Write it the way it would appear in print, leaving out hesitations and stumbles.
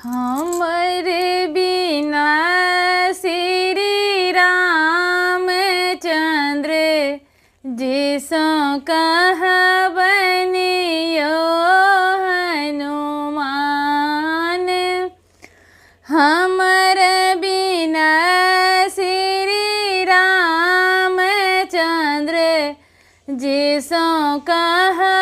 हमरे बिना श्री रामचंद्र जिसो कहबनियो हनुमान। हमर बिना श्री रामचंद्र जिसो कहबनियो